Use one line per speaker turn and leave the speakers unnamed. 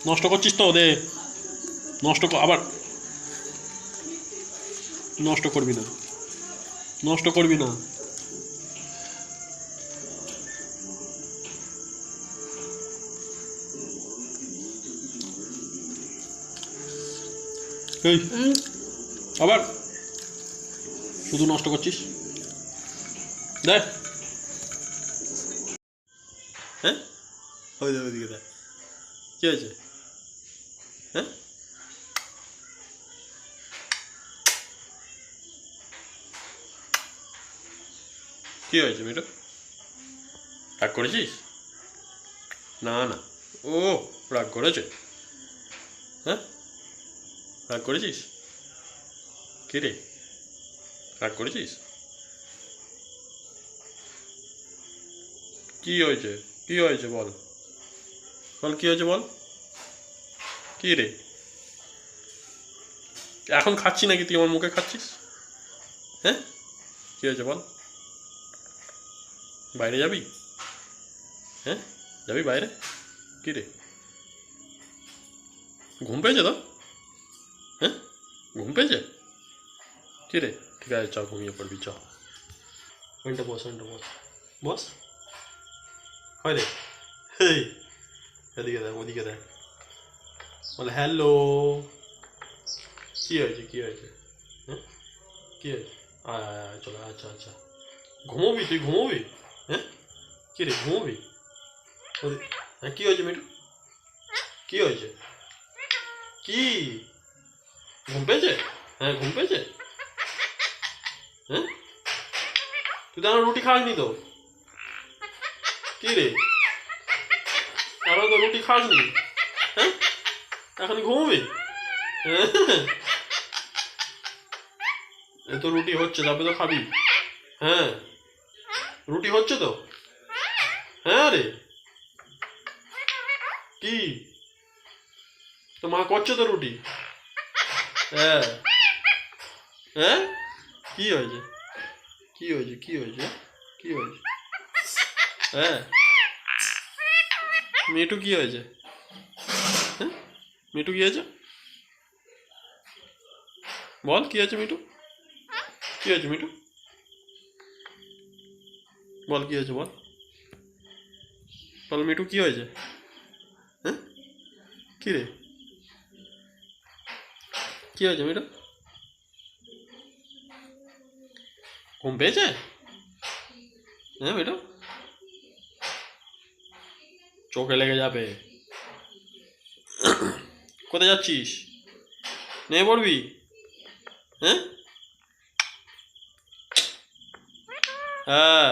নষ্ট করছিস তো দে। আবার নষ্ট করবি না, নষ্ট করবি না। এই আবার শুধু নষ্ট করছিস। দেখ হ্যাঁ, ওই দেখ ওইদিকে দেখ কি হয়েছে। হ্যাঁ, কি হয়েছে মিঠু? রাগ করেছিস? না না, ও রাগ করেছে। হ্যাঁ, রাগ করেছিস? কে রে, রাগ করেছিস? কি হয়েছে? কি হয়েছে বল, বল কি হয়েছে বল। কি রে, এখন খাচ্ছি নাকি তুই আমার মুখে খাচ্ছিস? হ্যাঁ, কি হয়েছে বল। বাইরে যাবি? হ্যাঁ, যাবি বাইরে? কি রে, ঘুম পেয়েছে তো? হ্যাঁ, ঘুম পেয়েছে? কি রে, ঠিক আছে চ, ঘুমিয়ে পড়বি চ। ওইটা বস, ওইটা বস, বস। হয় রে, হেই এদিকে দেখ, ওদিকে দেখ, বলে হ্যালো। কি হয়েছে, কি হয়েছে? হ্যাঁ, কি হয়েছে? আয় আয় আয়, চলো, আচ্ছা আচ্ছা। ঘুমোবি তুই, ঘুমোবি? হ্যাঁ, কি রে ঘুমোবি? হ্যাঁ, কি হয়েছে মিঠু? কি হয়েছে? কি, ঘুম পেয়েছে? হ্যাঁ, ঘুম পেয়েছে? হ্যাঁ, তুই তো আমার রুটি খাসনি তো। কি রে, এখনো তো রুটি খাসনি। হ্যাঁ, এখন ঘুমোবি? হ্যাঁ, এ তো রুটি হচ্ছে, তবে তো খাবি। হ্যাঁ, রুটি হচ্ছে তো। হ্যাঁ রে, কি, তো মা করছে তো রুটি। হ্যাঁ, হ্যাঁ, কি হয়েছে, কি হয়েছে, কি হয়েছে, কি হয়েছে? হ্যাঁ, মিঠু কি হয়েছে? হ্যাঁ, মিঠু কি হয়েছে বল, কি হয়েছে মিঠু? কি হয়েছে মিঠু? বল কি হয়েছে বল, বল মিঠু কি হয়েছে? হ্যাঁ, কি রে, কি হয়েছে মিঠু? ঘুম পেয়েছে? হ্যাঁ মিঠু, চোখে লেগে যাবে। কোথায় যাচ্ছিস? নেমে পড়বি? হ্যাঁ, হ্যাঁ